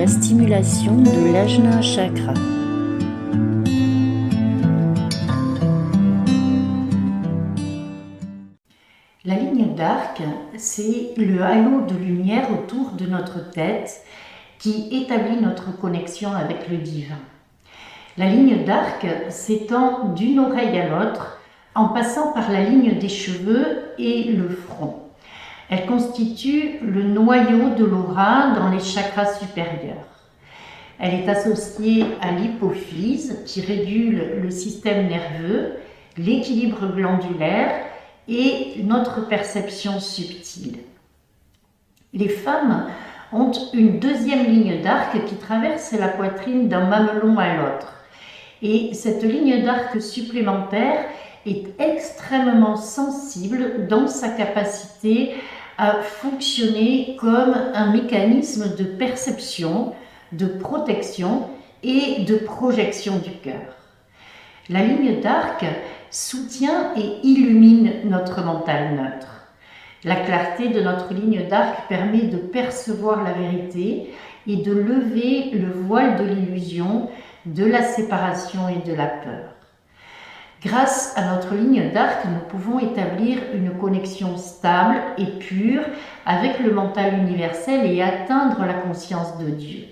la stimulation de l'Ajna Chakra. La ligne d'arc, c'est le halo de lumière autour de notre tête qui établit notre connexion avec le divin. La ligne d'arc s'étend d'une oreille à l'autre en passant par la ligne des cheveux et le front. Elle constitue le noyau de l'aura dans les chakras supérieurs. Elle est associée à l'hypophyse qui régule le système nerveux, l'équilibre glandulaire et notre perception subtile. Les femmes ont une deuxième ligne d'arc qui traverse la poitrine d'un mamelon à l'autre. Et cette ligne d'arc supplémentaire est extrêmement sensible dans sa capacité à fonctionner comme un mécanisme de perception, de protection et de projection du cœur. La ligne d'arc soutient et illumine notre mental neutre. La clarté de notre ligne d'arc permet de percevoir la vérité et de lever le voile de l'illusion, de la séparation et de la peur. Grâce à notre ligne d'arc, nous pouvons établir une connexion stable et pure avec le mental universel et atteindre la conscience de Dieu.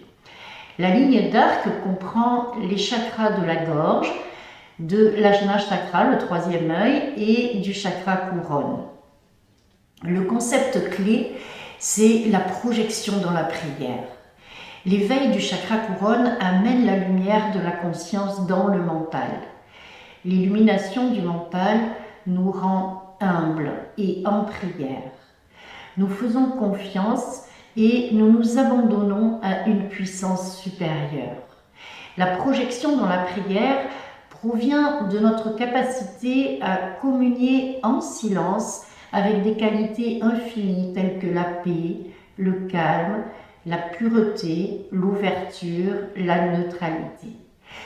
La ligne d'arc comprend les chakras de la gorge, de l'Ajna Chakra, le troisième œil, et du chakra couronne. Le concept clé, c'est la projection dans la prière. L'éveil du chakra couronne amène la lumière de la conscience dans le mental. L'illumination du mental nous rend humbles et en prière. Nous faisons confiance et nous nous abandonnons à une puissance supérieure. La projection dans la prière provient de notre capacité à communier en silence avec des qualités infinies telles que la paix, le calme, la pureté, l'ouverture, la neutralité.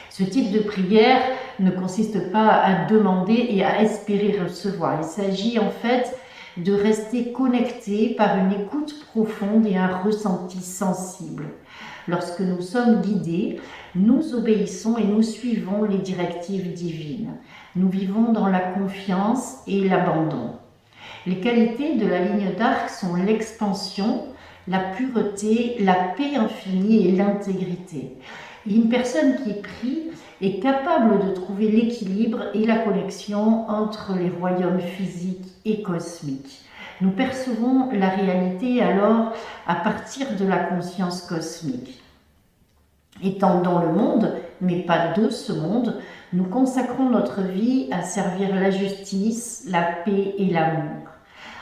Ce type de prière ne consiste pas à demander et à espérer recevoir. Il s'agit en fait de rester connecté par une écoute profonde et un ressenti sensible. Lorsque nous sommes guidés, nous obéissons et nous suivons les directives divines. Nous vivons dans la confiance et l'abandon. Les qualités de la ligne d'arc sont l'expansion, la pureté, la paix infinie et l'intégrité. Et une personne qui prie est capable de trouver l'équilibre et la connexion entre les royaumes physiques et cosmiques. Nous percevons la réalité alors à partir de la conscience cosmique. Étant dans le monde, mais pas de ce monde, nous consacrons notre vie à servir la justice, la paix et l'amour.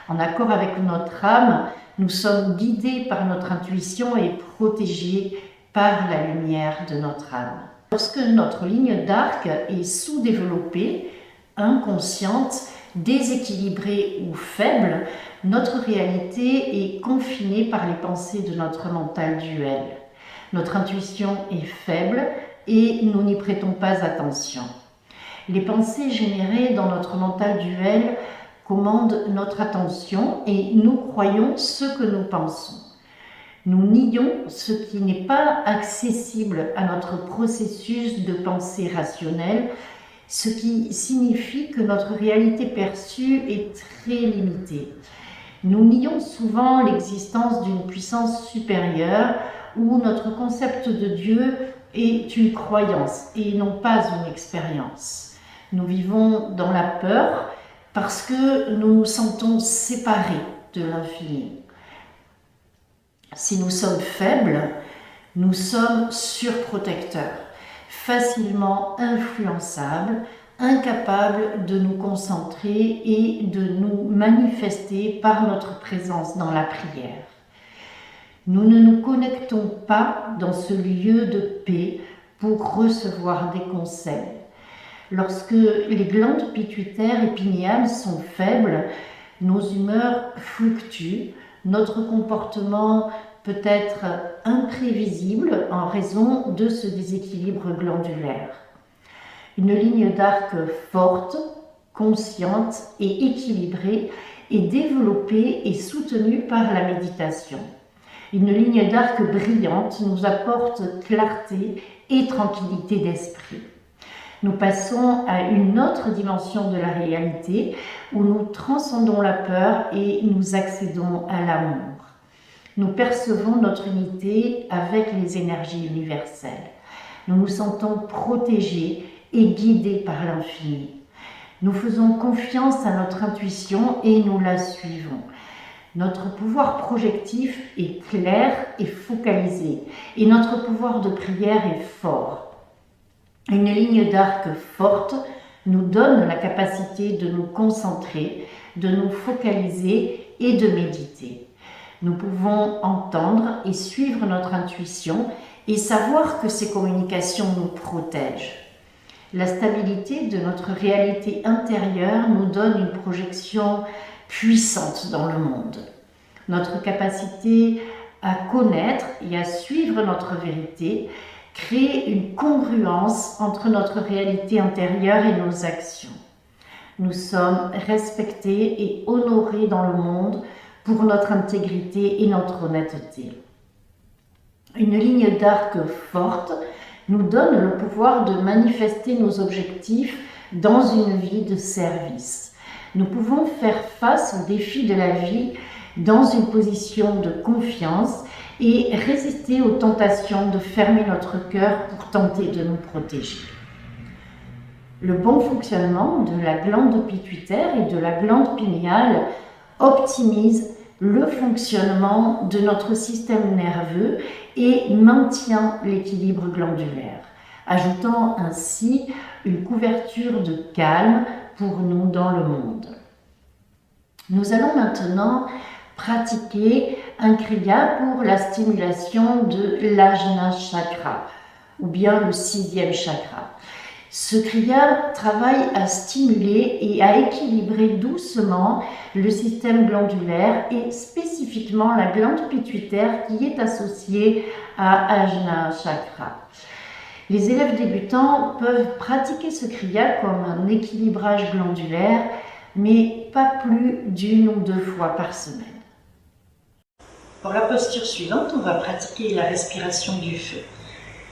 En accord avec notre âme, nous sommes guidés par notre intuition et protégés par la lumière de notre âme. Lorsque notre ligne d'arc est sous-développée, inconsciente, déséquilibrée ou faible, notre réalité est confinée par les pensées de notre mental duel. Notre intuition est faible et nous n'y prêtons pas attention. Les pensées générées dans notre mental duel commandent notre attention et nous croyons ce que nous pensons. Nous nions ce qui n'est pas accessible à notre processus de pensée rationnelle, ce qui signifie que notre réalité perçue est très limitée. Nous nions souvent l'existence d'une puissance supérieure où notre concept de Dieu est une croyance et non pas une expérience. Nous vivons dans la peur parce que nous nous sentons séparés de l'infini. Si nous sommes faibles, nous sommes surprotecteurs, facilement influençables, incapables de nous concentrer et de nous manifester par notre présence dans la prière. Nous ne nous connectons pas dans ce lieu de paix pour recevoir des conseils. Lorsque les glandes pituitaires et pinéales sont faibles, nos humeurs fluctuent, notre comportement peut être imprévisible en raison de ce déséquilibre glandulaire. Une ligne d'arc forte, consciente et équilibrée est développée et soutenue par la méditation. Une ligne d'arc brillante nous apporte clarté et tranquillité d'esprit. Nous passons à une autre dimension de la réalité où nous transcendons la peur et nous accédons à l'amour. Nous percevons notre unité avec les énergies universelles. Nous nous sentons protégés et guidés par l'infini. Nous faisons confiance à notre intuition et nous la suivons. Notre pouvoir projectif est clair et focalisé et notre pouvoir de prière est fort. Une ligne d'arc forte nous donne la capacité de nous concentrer, de nous focaliser et de méditer. Nous pouvons entendre et suivre notre intuition et savoir que ces communications nous protègent. La stabilité de notre réalité intérieure nous donne une projection puissante dans le monde. Notre capacité à connaître et à suivre notre vérité crée une congruence entre notre réalité intérieure et nos actions. Nous sommes respectés et honorés dans le monde pour notre intégrité et notre honnêteté. Une ligne d'arc forte nous donne le pouvoir de manifester nos objectifs dans une vie de service. Nous pouvons faire face aux défis de la vie dans une position de confiance et résister aux tentations de fermer notre cœur pour tenter de nous protéger. Le bon fonctionnement de la glande pituitaire et de la glande pinéale optimise le fonctionnement de notre système nerveux et maintient l'équilibre glandulaire, ajoutant ainsi une couverture de calme pour nous dans le monde. Nous allons maintenant pratiquer un kriya pour la stimulation de l'ajna chakra, ou bien le 6e chakra. Ce kriya travaille à stimuler et à équilibrer doucement le système glandulaire et spécifiquement la glande pituitaire qui est associée à Ajna chakra. Les élèves débutants peuvent pratiquer ce kriya comme un équilibrage glandulaire, mais pas plus d'1 ou 2 fois par semaine. Pour la posture suivante, on va pratiquer la respiration du feu.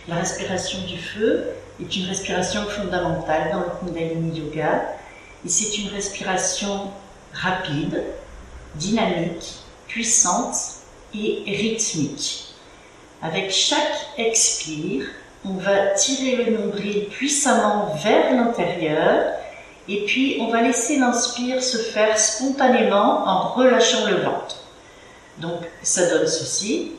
La respiration du feu est une respiration fondamentale dans le Kundalini Yoga et c'est une respiration rapide, dynamique, puissante et rythmique. Avec chaque expire, on va tirer le nombril puissamment vers l'intérieur et puis on va laisser l'inspire se faire spontanément en relâchant le ventre. Donc ça donne ceci.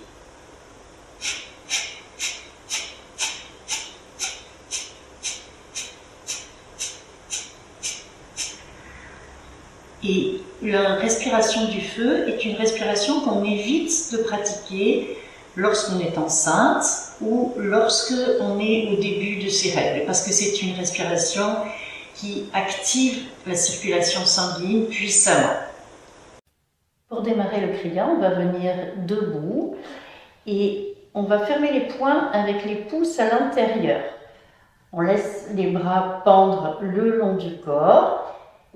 Et la respiration du feu est une respiration qu'on évite de pratiquer lorsqu'on est enceinte ou lorsqu'on est au début de ses règles, parce que c'est une respiration qui active la circulation sanguine puissamment. Pour démarrer le kriya, on va venir debout et on va fermer les poings avec les pouces à l'intérieur. On laisse les bras pendre le long du corps.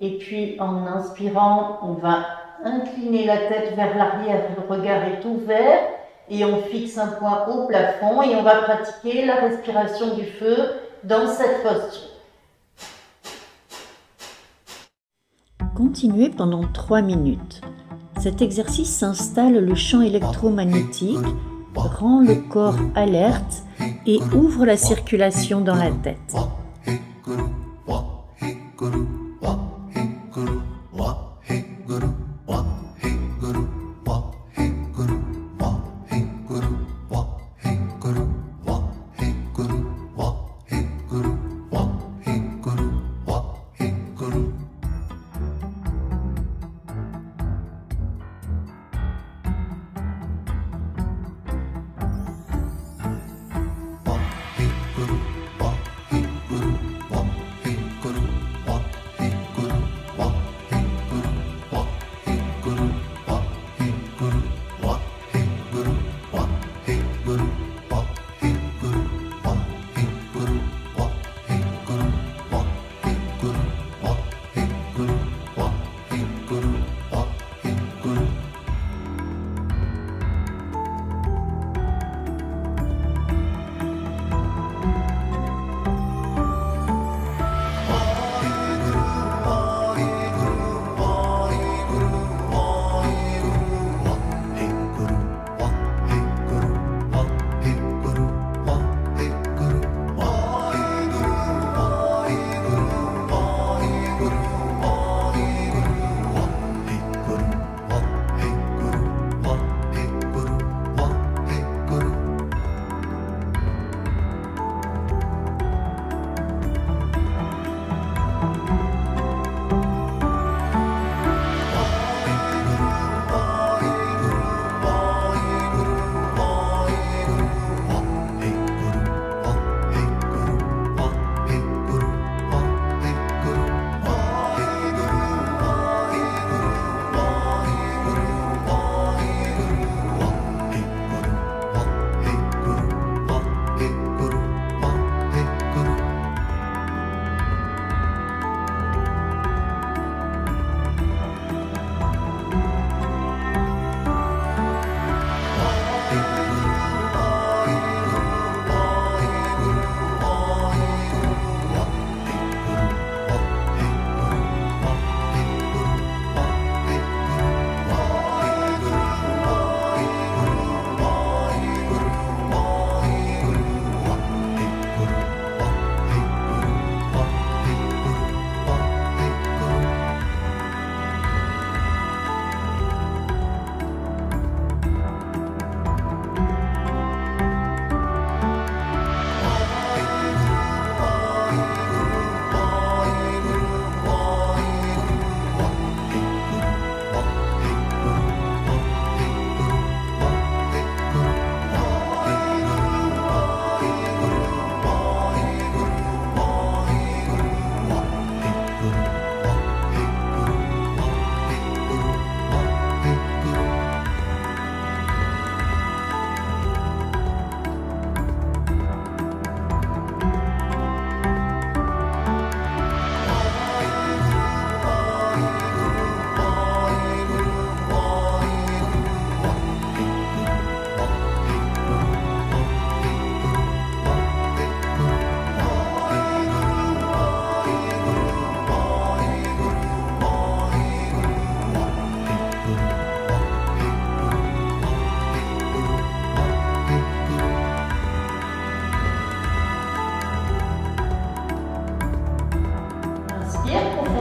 Et puis en inspirant, on va incliner la tête vers l'arrière, le regard est ouvert et on fixe un point au plafond et on va pratiquer la respiration du feu dans cette posture. Continuez pendant 3 minutes. Cet exercice s'installe le champ électromagnétique, rend le corps alerte et ouvre la circulation dans la tête.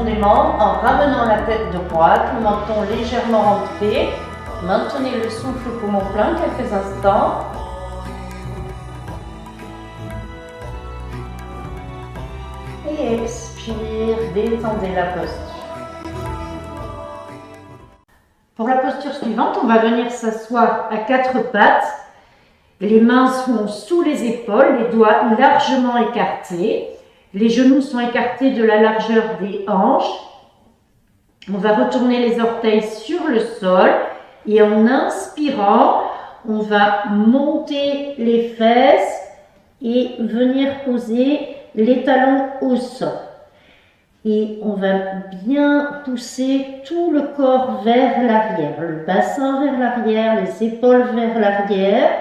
profondément en ramenant la tête droite, le menton légèrement rentré. Maintenez le souffle poumon plein quelques instants. Et expire, détendez la posture. Pour la posture suivante, on va venir s'asseoir à quatre pattes. Les mains sont sous les épaules, les doigts largement écartés. Les genoux sont écartés de la largeur des hanches. On va retourner les orteils sur le sol et en inspirant, on va monter les fesses et venir poser les talons au sol. Et on va bien pousser tout le corps vers l'arrière, le bassin vers l'arrière, les épaules vers l'arrière,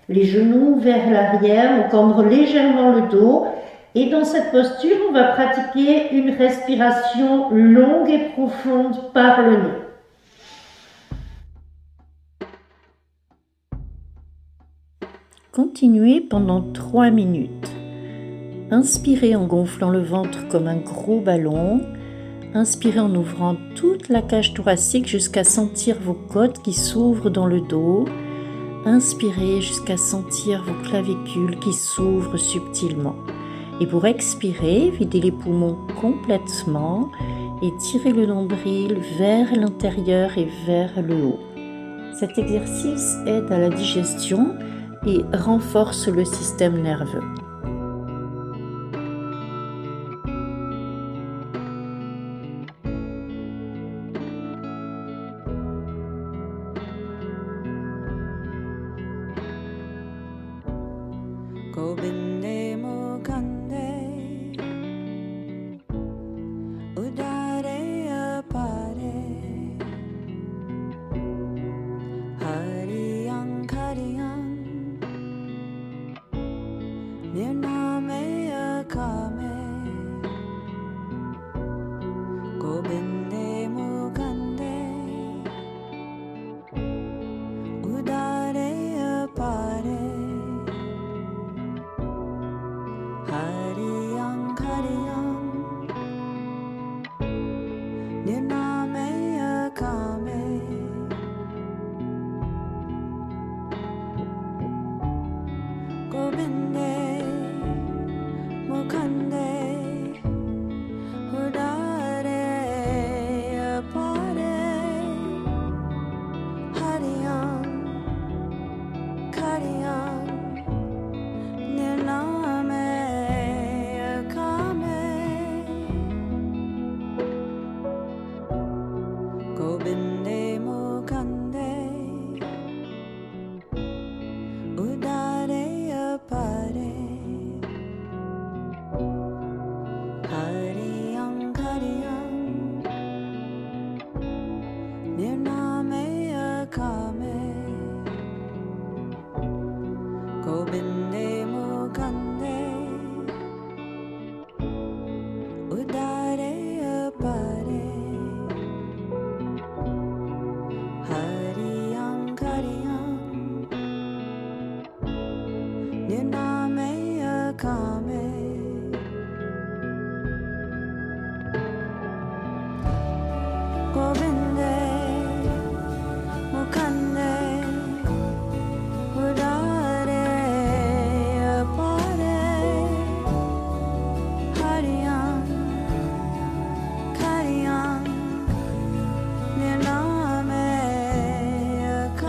les genoux vers l'arrière, on cambre légèrement le dos. Et dans cette posture, on va pratiquer une respiration longue et profonde par le nez. Continuez pendant 3 minutes. Inspirez en gonflant le ventre comme un gros ballon. Inspirez en ouvrant toute la cage thoracique jusqu'à sentir vos côtes qui s'ouvrent dans le dos. Inspirez jusqu'à sentir vos clavicules qui s'ouvrent subtilement. Et pour expirer, videz les poumons complètement et tirez le nombril vers l'intérieur et vers le haut. Cet exercice aide à la digestion et renforce le système nerveux.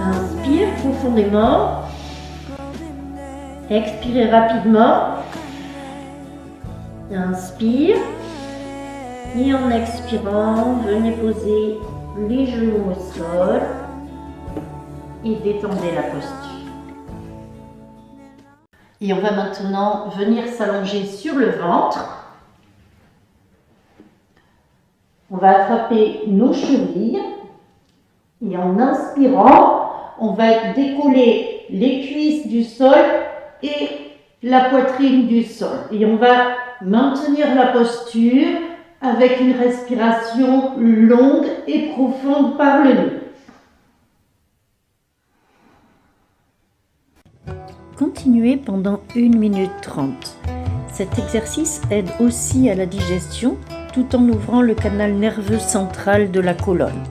Inspire profondément, expirez rapidement, inspire et en expirant, venez poser les genoux au sol et détendez la posture. Et on va maintenant venir s'allonger sur le ventre. On va attraper nos chevilles et en inspirant, on va décoller les cuisses du sol et la poitrine du sol. Et on va maintenir la posture avec une respiration longue et profonde par le nez. Continuez pendant 1 minute 30. Cet exercice aide aussi à la digestion tout en ouvrant le canal nerveux central de la colonne.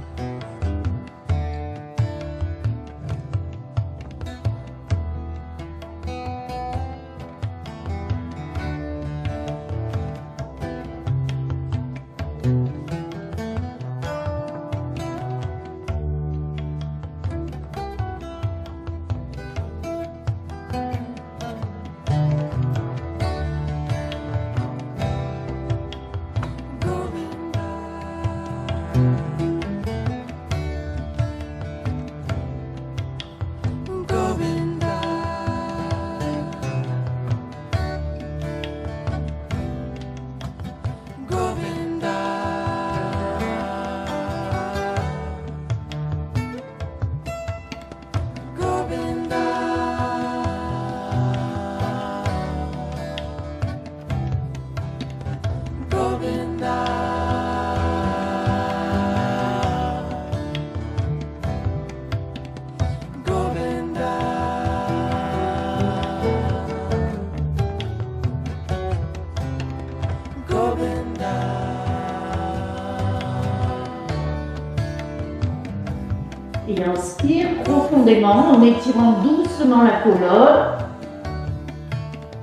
Et inspire profondément en étirant doucement la colonne.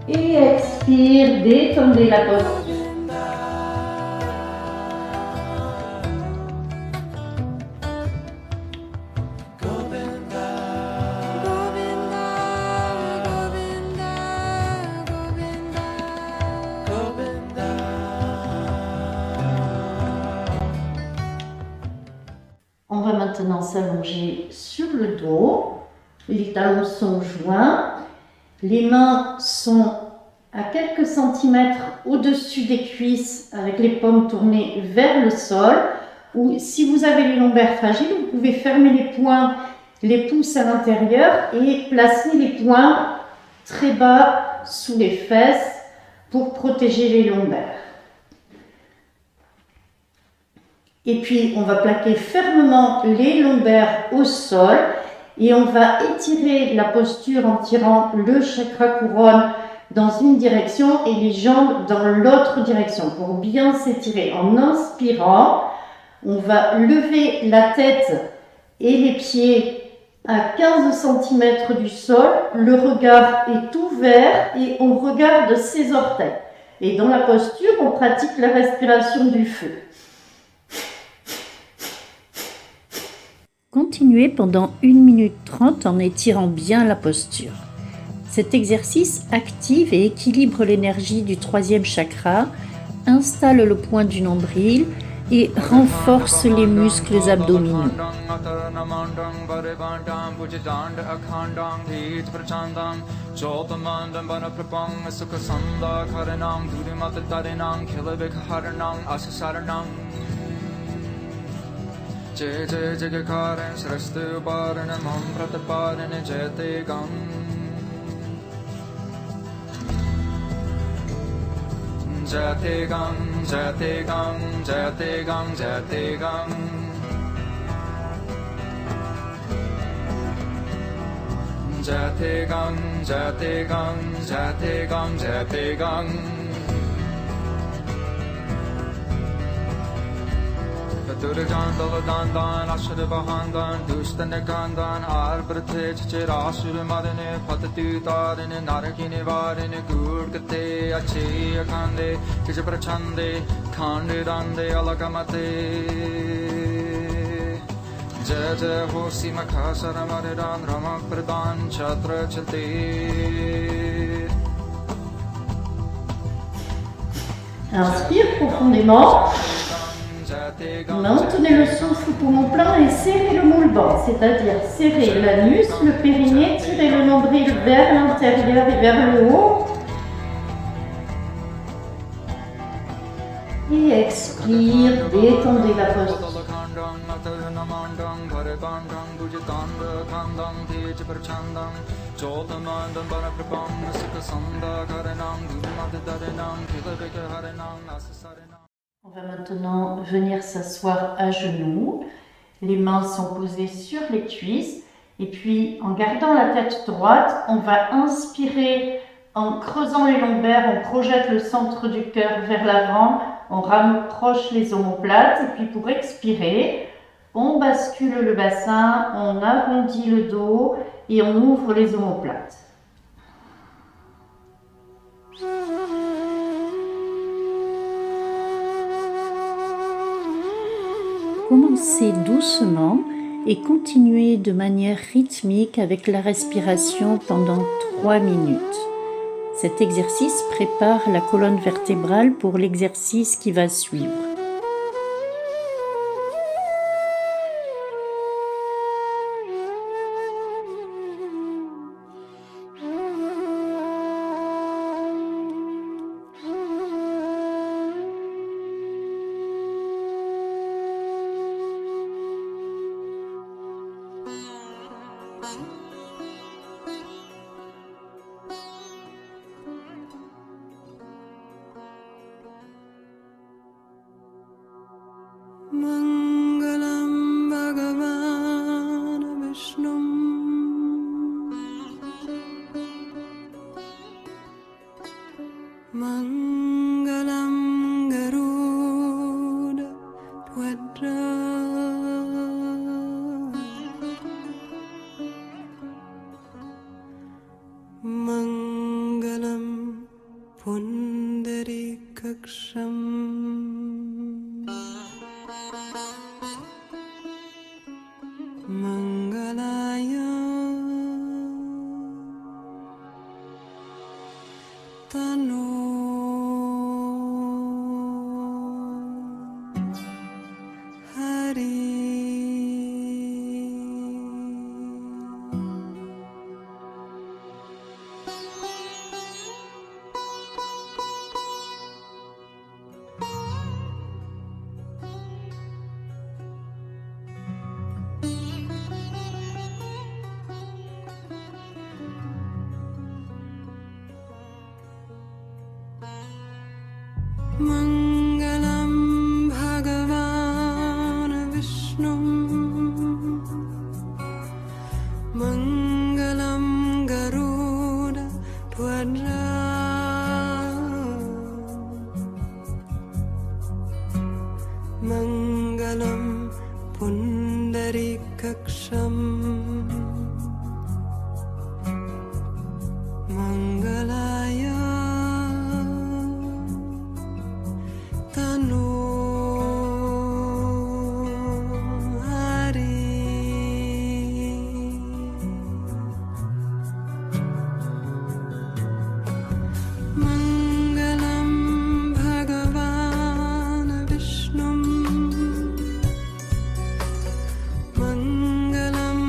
Et expire, détendez la posture. On va maintenant s'allonger sur le dos, les talons sont joints, les mains sont à quelques centimètres au-dessus des cuisses avec les paumes tournées vers le sol, ou si vous avez les lombaires fragiles, vous pouvez fermer les poings, les pouces à l'intérieur et placer les poings très bas sous les fesses pour protéger les lombaires. Et puis, on va plaquer fermement les lombaires au sol et on va étirer la posture en tirant le chakra couronne dans une direction et les jambes dans l'autre direction pour bien s'étirer. En inspirant, on va lever la tête et les pieds à 15 cm du sol. Le regard est ouvert et on regarde ses orteils. Et dans la posture, on pratique la respiration du feu. Continuez pendant 1 minute 30 en étirant bien la posture. Cet exercice active et équilibre l'énergie du 3e chakra, installe le point du nombril et renforce les muscles abdominaux. Jai Jai Jagakaran Srastu Parana Mam Prataparana Jayate Gam Jayate Gam Jayate Gam Jayate Gam Jayate Gam Jayate Gam Jayate Gam Jayate Gam Jayate Gam Durjan Daladandan, Ashur Bahandan, Dustanagandan, Arbrate, Chirasur Marine, Patatutarine, Narakini Varine, Gurgate, Achi Akande, Kijaprachande, Kandirande, Alagamate. Jaja Hosi Makasara Maridan, Rama Pradan, Chatra Chate. Inspire profondément. Maintenez le souffle poumon plein et serrez le moule bas, c'est-à-dire serrez l'anus, le périnée, tirez le nombril vers l'intérieur et vers le haut. Et expire, détendez la posture. On va maintenant venir s'asseoir à genoux. Les mains sont posées sur les cuisses. Et puis, en gardant la tête droite, on va inspirer en creusant les lombaires. On projette le centre du cœur vers l'avant. On rapproche les omoplates et puis pour expirer, on bascule le bassin, on arrondit le dos et on ouvre les omoplates. Commencez doucement et continuez de manière rythmique avec la respiration pendant 3 minutes. Cet exercice prépare la colonne vertébrale pour l'exercice qui va suivre. Mangalam Bhagavan Vishnum Mangalam Garuda Tvajra Mangalam Pundarikaksham Mangalaya Tanu Hari Mangalam Bhagavan Vishnum Mangalam Garuda Tvajra Mangalam Pundarikaksham Mangalaya Tanu Hari Mangalam Bhagavan Vishnum Mangalam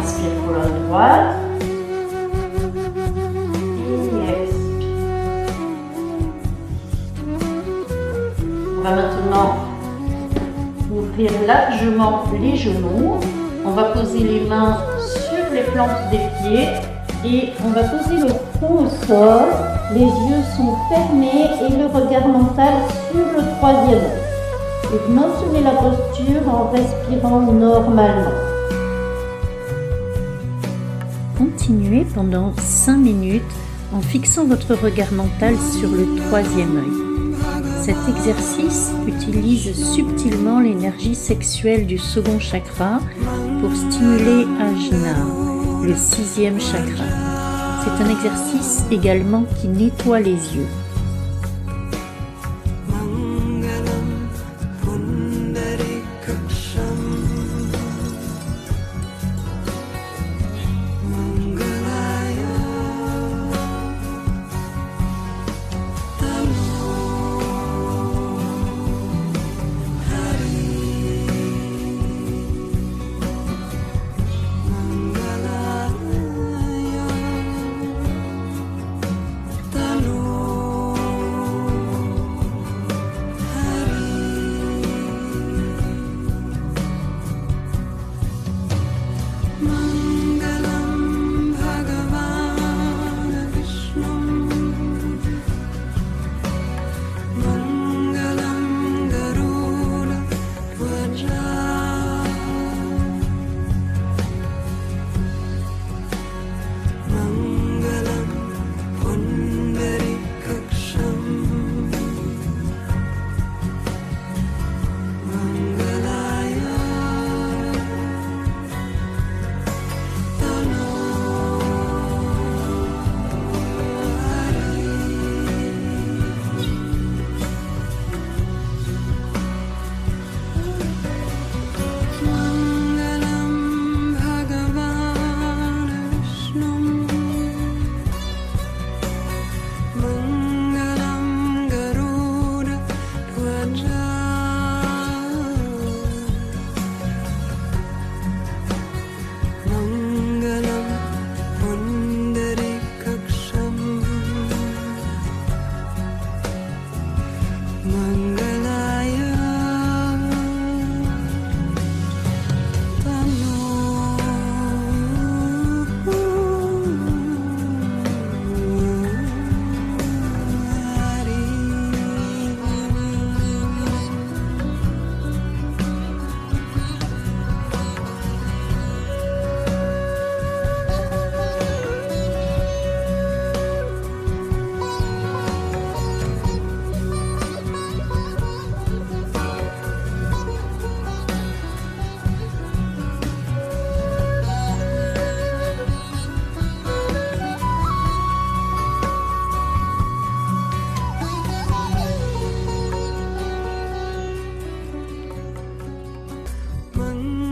Inspire colonne droite. Et expire. On va maintenant ouvrir largement les genoux. On va poser les mains sur les plantes des pieds et on va poser le front au sol. Les yeux sont fermés et le regard mental sur le troisième œil. Et maintenez la posture en respirant normalement. Continuez pendant 5 minutes en fixant votre regard mental sur le troisième œil. Cet exercice utilise subtilement l'énergie sexuelle du second chakra pour stimuler Ajna, le 6e chakra. C'est un exercice également qui nettoie les yeux.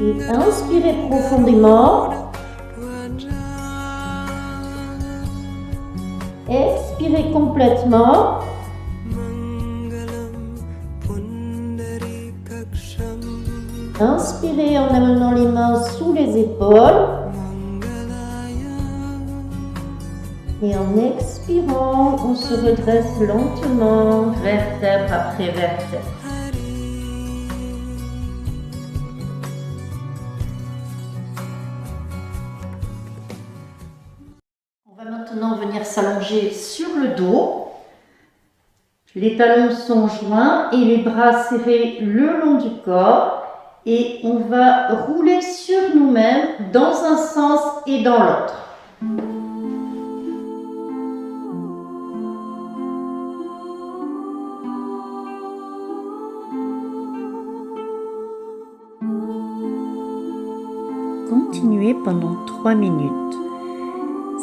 Et inspirez profondément. Expirez complètement. Inspirez en amenant les mains sous les épaules. Et en expirant, on se redresse lentement, vertèbre après vertèbre. On va maintenant venir s'allonger sur le dos. Les talons sont joints et les bras serrés le long du corps. Et on va rouler sur nous-mêmes dans un sens et dans l'autre. Continuez pendant 3 minutes.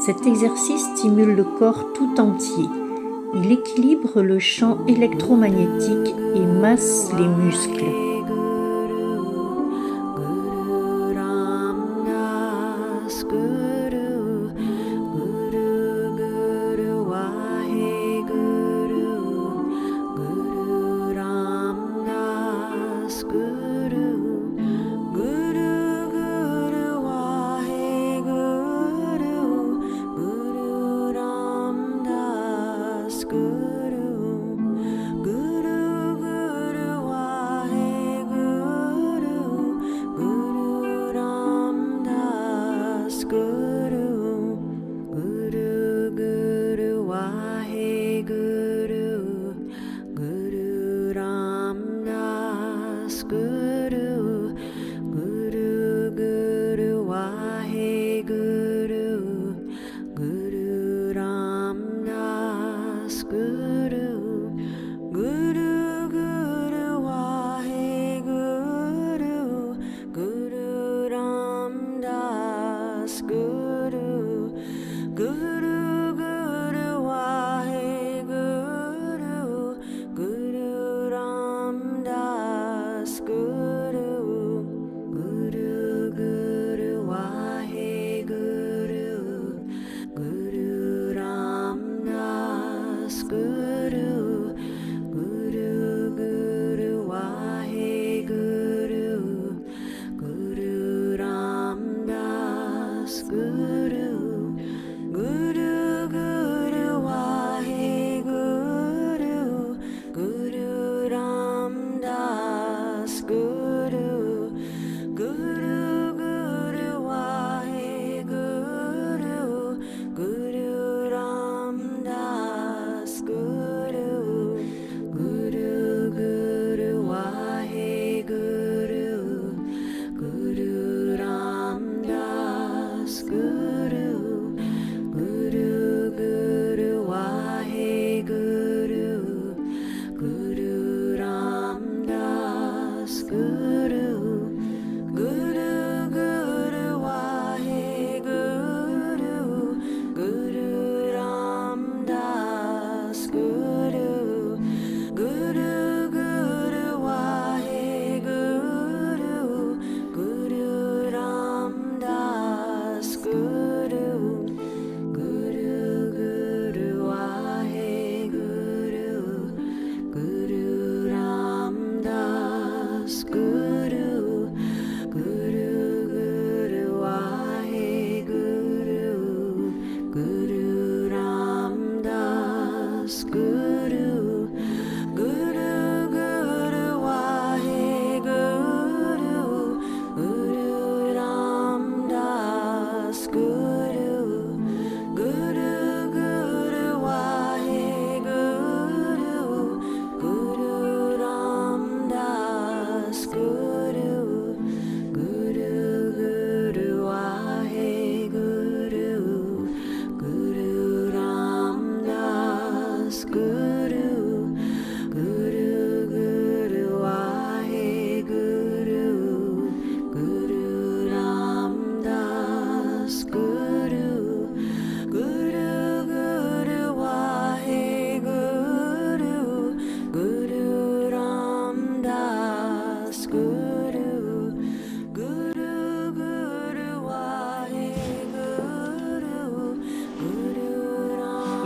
Cet exercice stimule le corps tout entier. Il équilibre le champ électromagnétique et masse les muscles.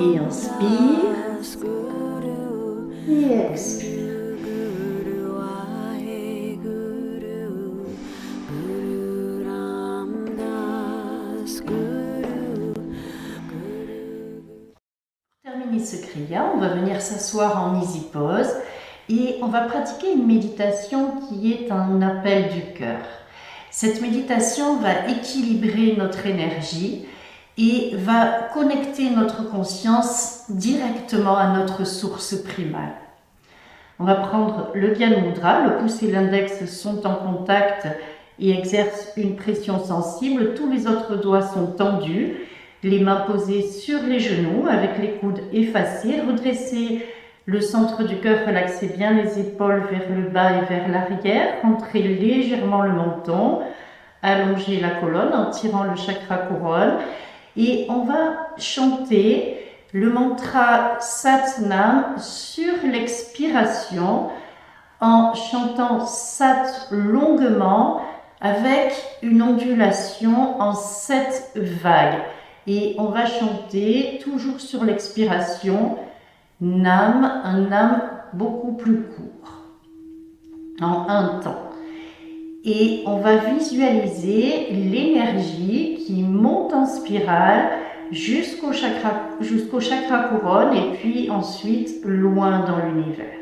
Et inspire et expire. Pour terminer ce kriya, on va venir s'asseoir en easy pose et on va pratiquer une méditation qui est un appel du cœur. Cette méditation va équilibrer notre énergie et va connecter notre conscience directement à notre source primale. On va prendre le Gyan Mudra, le pouce et l'index sont en contact et exercent une pression sensible. Tous les autres doigts sont tendus, les mains posées sur les genoux avec les coudes effacés. Redressez le centre du cœur, relaxez bien les épaules vers le bas et vers l'arrière. Rentrez légèrement le menton, allongez la colonne en tirant le chakra couronne. Et on va chanter le mantra Sat Nam sur l'expiration en chantant Sat longuement avec une ondulation en 7 vagues. Et on va chanter toujours sur l'expiration Nam, un Nam beaucoup plus court, en un temps. Et on va visualiser l'énergie qui monte en spirale jusqu'au chakra couronne et puis ensuite loin dans l'univers.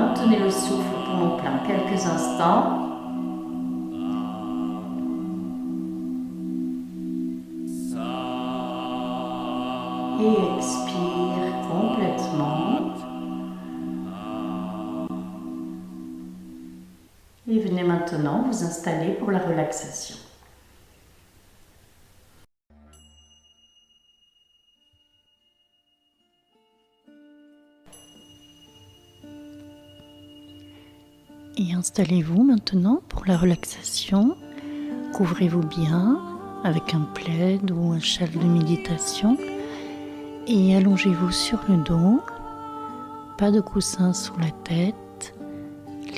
maintenez le souffle pour plein quelques instants. Et expire complètement. Et venez maintenant vous installer pour la relaxation. Et installez-vous maintenant pour la relaxation. Couvrez-vous bien avec un plaid ou un châle de méditation et allongez-vous sur le dos. Pas de coussin sous la tête.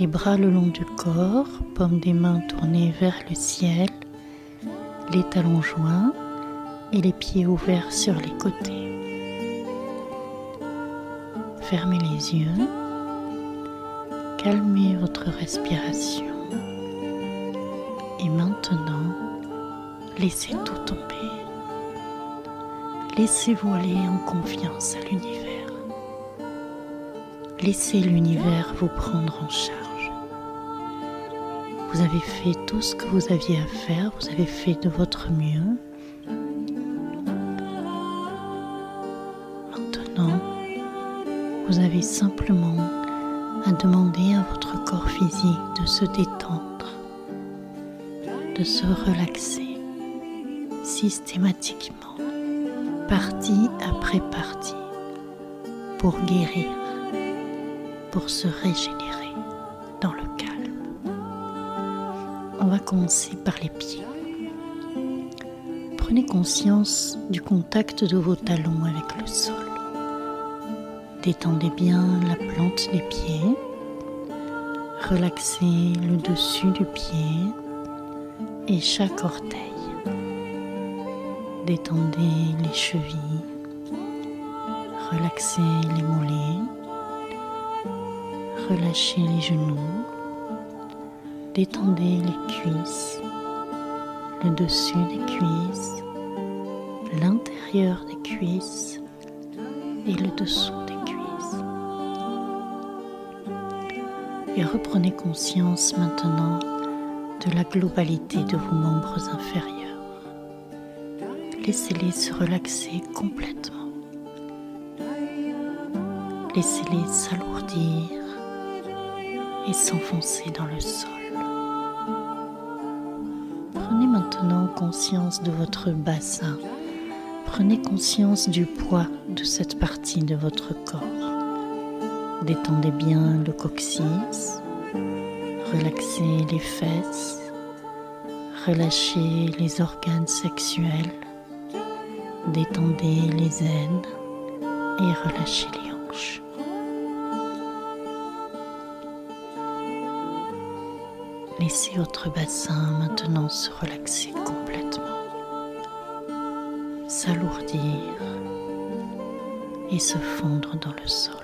Les bras le long du corps, paumes des mains tournées vers le ciel, les talons joints et les pieds ouverts sur les côtés. Fermez les yeux. Calmez votre respiration et maintenant, laissez tout tomber. Laissez-vous aller en confiance à l'univers. Laissez l'univers vous prendre en charge. Vous avez fait tout ce que vous aviez à faire, vous avez fait de votre mieux. Maintenant, vous avez simplement à demander à votre corps physique de se détendre, de se relaxer systématiquement, partie après partie, pour guérir, pour se régénérer dans le calme. On va commencer par les pieds. Prenez conscience du contact de vos talons avec le sol. Détendez bien la plante des pieds, relaxez le dessus du pied et chaque orteil. Détendez les chevilles, relaxez les mollets, relâchez les genoux, détendez les cuisses, le dessus des cuisses, l'intérieur des cuisses et le dessous des cuisses. Et reprenez conscience maintenant de la globalité de vos membres inférieurs. Laissez-les se relaxer complètement. Laissez-les s'alourdir et s'enfoncer dans le sol. Prenez maintenant conscience de votre bassin. Prenez conscience du poids de cette partie de votre corps. Détendez bien le coccyx, relaxez les fesses, relâchez les organes sexuels, détendez les aines et relâchez les hanches. Laissez votre bassin maintenant se relaxer complètement, s'alourdir et se fondre dans le sol.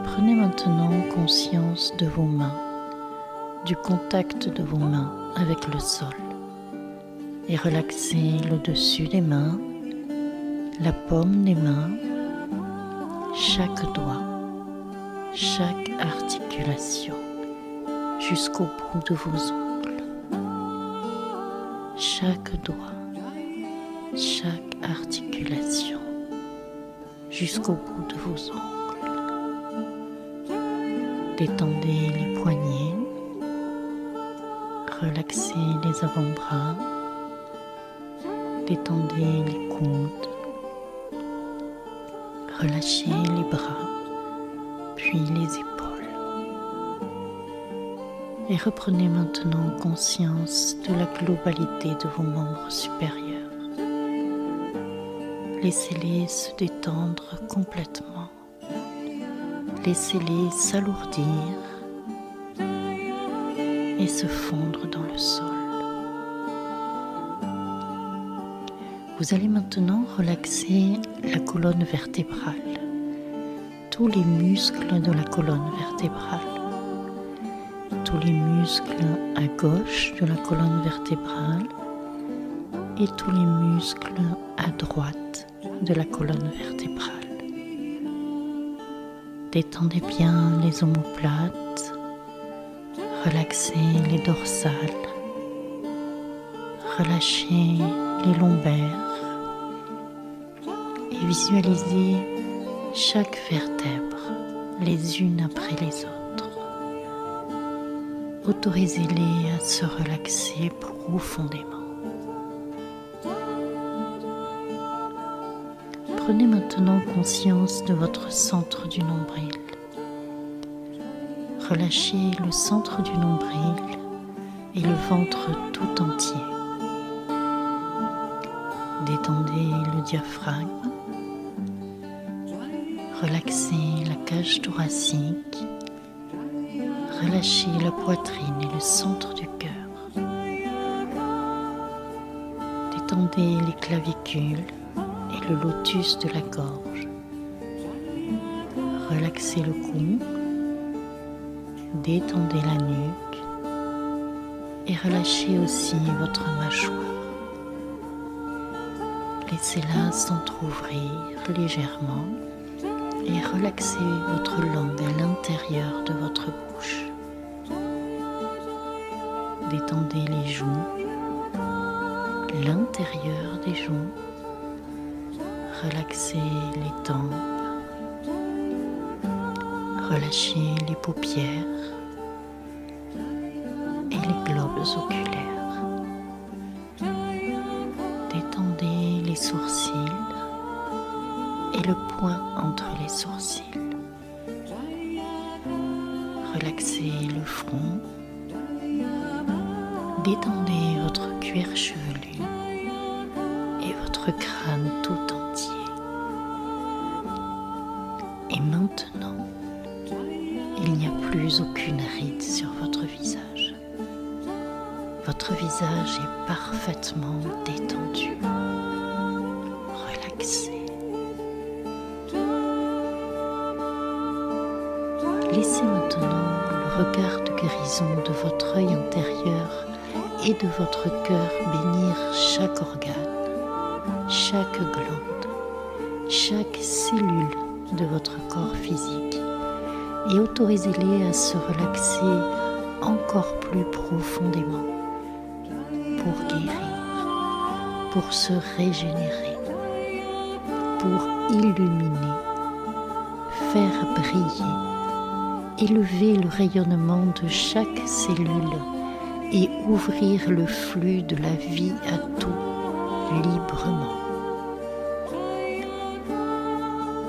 Prenez maintenant conscience de vos mains, du contact de vos mains avec le sol et relaxez le dessus des mains, la paume des mains, chaque doigt, chaque articulation jusqu'au bout de vos ongles. Chaque doigt, chaque articulation jusqu'au bout de vos ongles. Détendez les poignets, relaxez les avant-bras, détendez les coudes, relâchez les bras, puis les épaules. Et reprenez maintenant conscience de la globalité de vos membres supérieurs. Laissez-les se détendre complètement. Laissez-les s'alourdir et se fondre dans le sol. Vous allez maintenant relaxer la colonne vertébrale, tous les muscles de la colonne vertébrale, tous les muscles à gauche de la colonne vertébrale et tous les muscles à droite de la colonne vertébrale. Détendez bien les omoplates, relaxez les dorsales, relâchez les lombaires et visualisez chaque vertèbre les unes après les autres. Autorisez-les à se relaxer profondément. Prenez maintenant conscience de votre centre du nombril. Relâchez le centre du nombril et le ventre tout entier. Détendez le diaphragme. Relaxez la cage thoracique. Relâchez la poitrine et le centre du cœur. Détendez les clavicules et le lotus de la gorge. Relaxez le cou, détendez la nuque et relâchez aussi votre mâchoire. Laissez-la s'entrouvrir légèrement et relaxez votre langue à l'intérieur de votre bouche. Détendez les joues, l'intérieur des joues. Relaxez les tempes, relâchez les paupières et les globes oculaires. Détendez les sourcils et le point entre les sourcils. Relaxez le front. Détendez votre cuir chevelu et votre crâne tout entier. Et maintenant, il n'y a plus aucune ride sur votre visage. Votre visage est parfaitement détendu, relaxé. Laissez maintenant le regard de guérison de votre œil intérieur et de votre cœur bénir chaque organe, chaque glande, chaque cellule de votre corps physique et autorisez-les à se relaxer encore plus profondément pour guérir, pour se régénérer, pour illuminer, faire briller, élever le rayonnement de chaque cellule et ouvrir le flux de la vie à tout librement.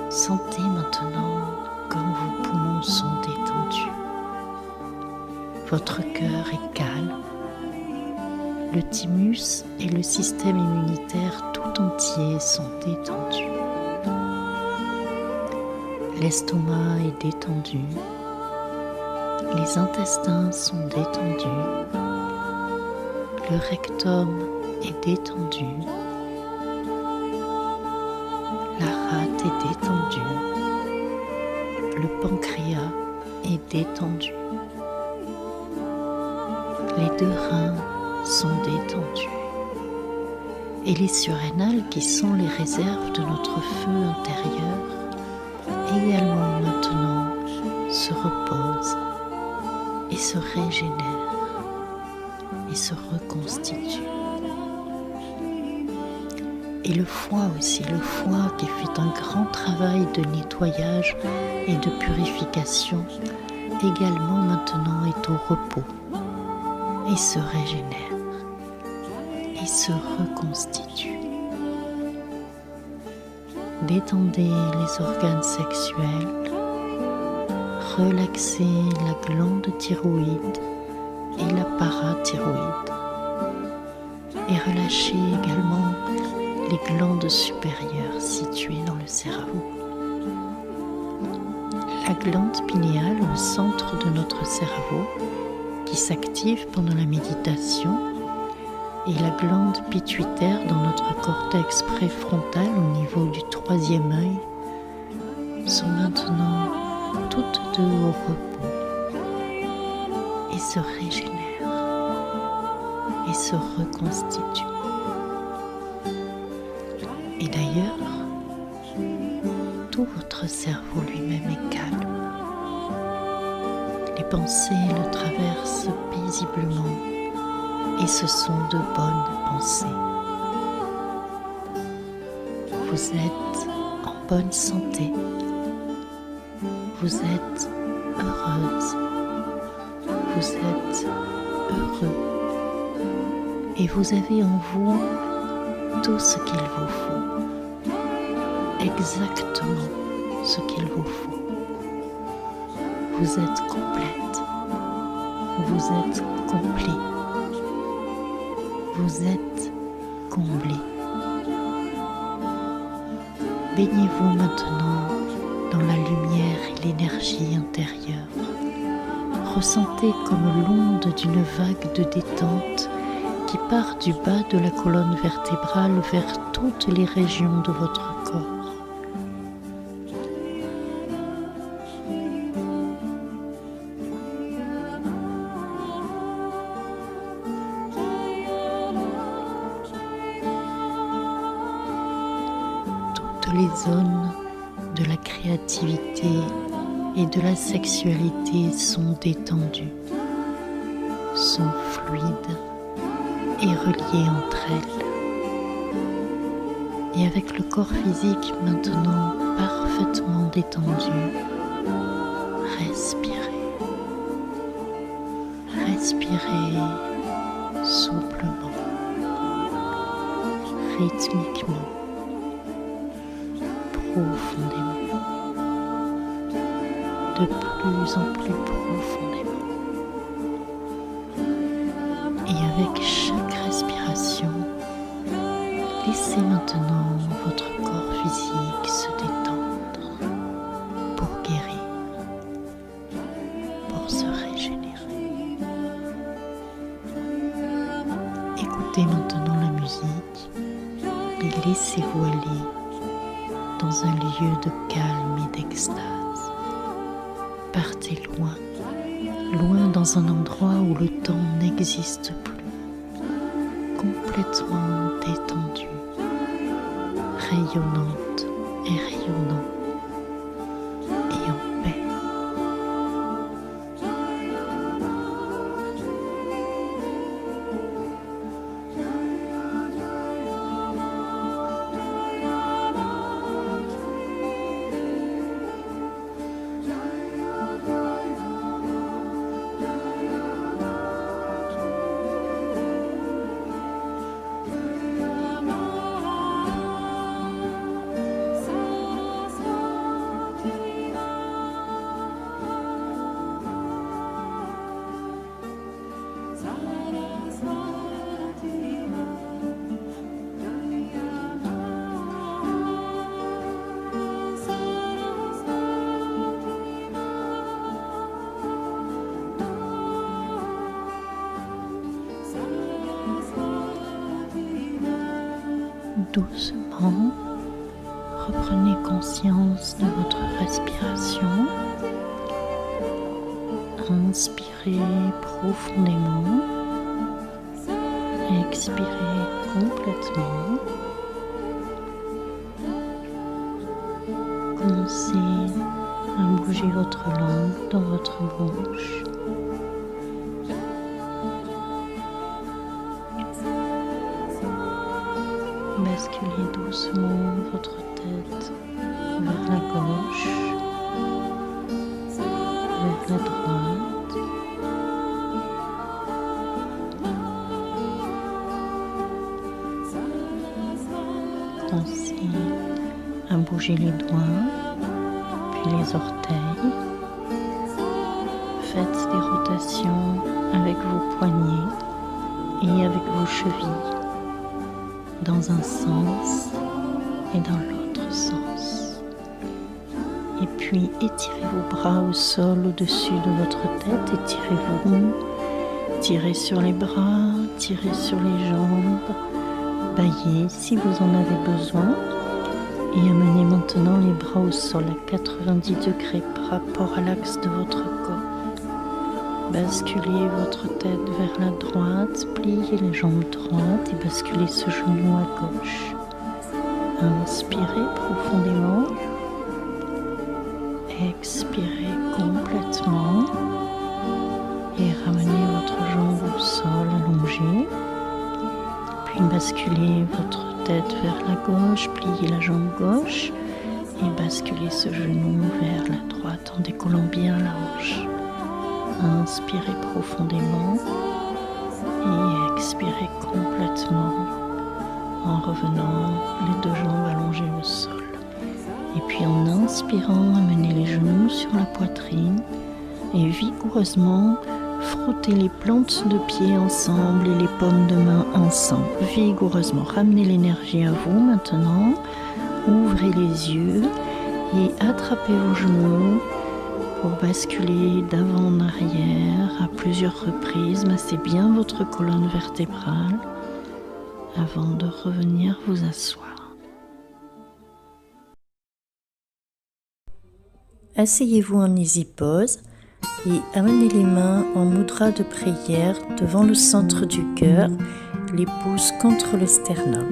Sentez maintenant comme vos poumons sont détendus. Votre cœur est calme. Le thymus et le système immunitaire tout entier sont détendus. L'estomac est détendu. Les intestins sont détendus. Le rectum est détendu. La rate est détendue. Le pancréas est détendu. Les 2 reins sont détendus. Et les surrénales, qui sont les réserves de notre feu intérieur, également maintenant se reposent et se régénèrent et se reconstituent. Et le foie aussi, le foie qui fait un grand travail de nettoyage et de purification, également maintenant est au repos et se régénère et se reconstitue. Détendez les organes sexuels, relaxez la glande thyroïde et la parathyroïde et relâchez également les glandes supérieures situées dans le cerveau. La glande pinéale au centre de notre cerveau qui s'active pendant la méditation et la glande pituitaire dans notre cortex préfrontal au niveau du 3e œil sont maintenant toutes 2 au repos et se régénèrent et se reconstituent. Et d'ailleurs, tout votre votre cerveau lui-même est calme. Les pensées le traversent paisiblement et ce sont de bonnes pensées. Vous êtes en bonne santé. Vous êtes heureuse. Vous êtes heureux. Et vous avez en vous tout ce qu'il vous faut. Exactement ce qu'il vous faut. Vous êtes complète. Vous êtes complet. Vous êtes comblé. Baignez-vous maintenant dans la lumière et l'énergie intérieure. Ressentez comme l'onde d'une vague de détente qui part du bas de la colonne vertébrale vers toutes les régions de votre corps. Toutes les zones de la créativité et de la sexualité sont détendues, sont fluides et reliées entre elles. Et avec le corps physique maintenant parfaitement détendu, respirez. Respirez souplement, rythmiquement, profondément, de plus en plus profondément. Et avec chaque respiration, laissez maintenant votre corps physique se détendre pour guérir, pour se régénérer. Écoutez maintenant la musique et laissez-vous aller dans un lieu de calme et d'extase. Partez loin, loin dans un endroit où le temps n'existe plus, complètement détendu, rayonnante et rayonnant, et en paix. Doucement, reprenez conscience de votre respiration. Inspirez profondément. Expirez complètement. Commencez à bouger votre langue dans votre bouche. Basculez doucement votre tête vers la gauche, vers la droite. Commencez à bouger les doigts, puis les orteils. Faites des rotations avec vos poignets et avec vos chevilles, dans un sens et dans l'autre sens. Et puis étirez vos bras au sol au-dessus de votre tête, étirez-vous, tirez sur les bras, tirez sur les jambes, baillez si vous en avez besoin et amenez maintenant les bras au sol à 90 degrés par rapport à l'axe de votre corps. Basculez votre tête vers la droite, pliez les jambes droites et basculez ce genou à gauche. Inspirez profondément Expirez complètement et ramenez votre jambe au sol allongée. Puis basculez votre tête vers la gauche, pliez la jambe gauche et basculez ce genou vers la droite en décollant bien la hanche. Inspirez profondément et expirez complètement en revenant les deux jambes allongées au sol. Et puis en inspirant, amenez les genoux sur la poitrine et vigoureusement frottez les plantes de pied ensemble et les paumes de main ensemble. Vigoureusement, ramenez l'énergie à vous maintenant. Ouvrez les yeux et attrapez vos genoux pour basculer d'avant en arrière à plusieurs reprises. Massez bien votre colonne vertébrale avant de revenir vous asseoir. Asseyez-vous en easy pose et amenez les mains en mudra de prière devant le centre du cœur, les pouces contre le sternum.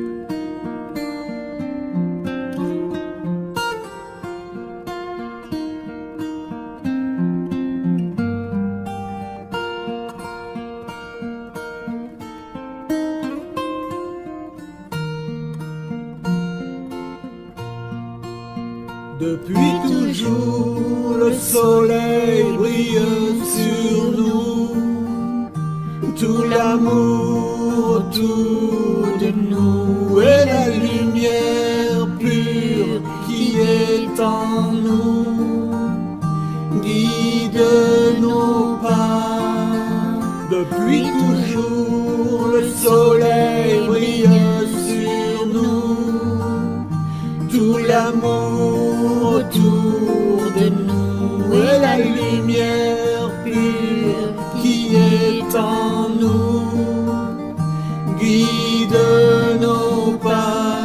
Depuis toujours, le soleil brille sur nous, tout l'amour autour de nous et la lumière pure qui est en nous guide nos pas. Depuis toujours, le soleil brille sur nous, tout l'amour autour de nous et la lumière pure qui est en nous guide nos pas.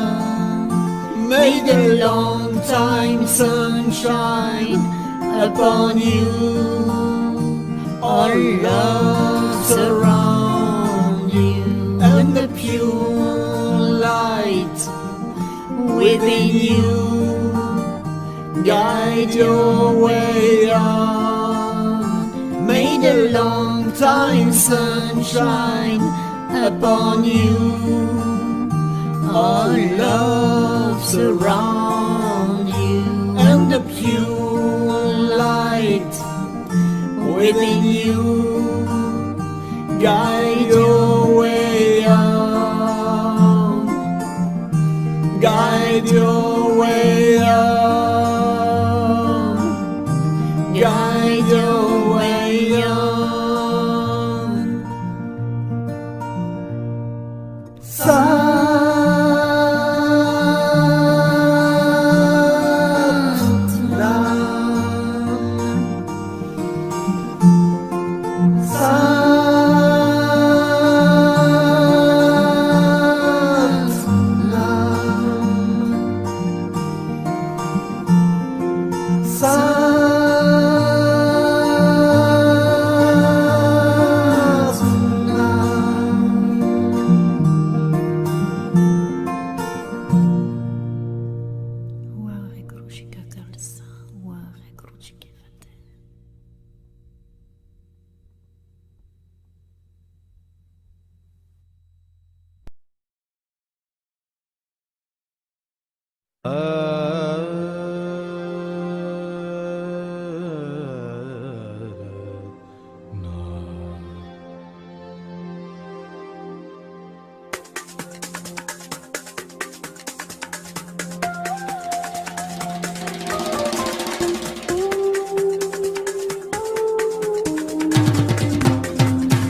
May the long time sunshine upon you, our love surround you, and the pure light within you guide your way on. May the long time sunshine upon you, our love surround you, and the pure light within you guide your way on. Guide your way on. Guide your way on.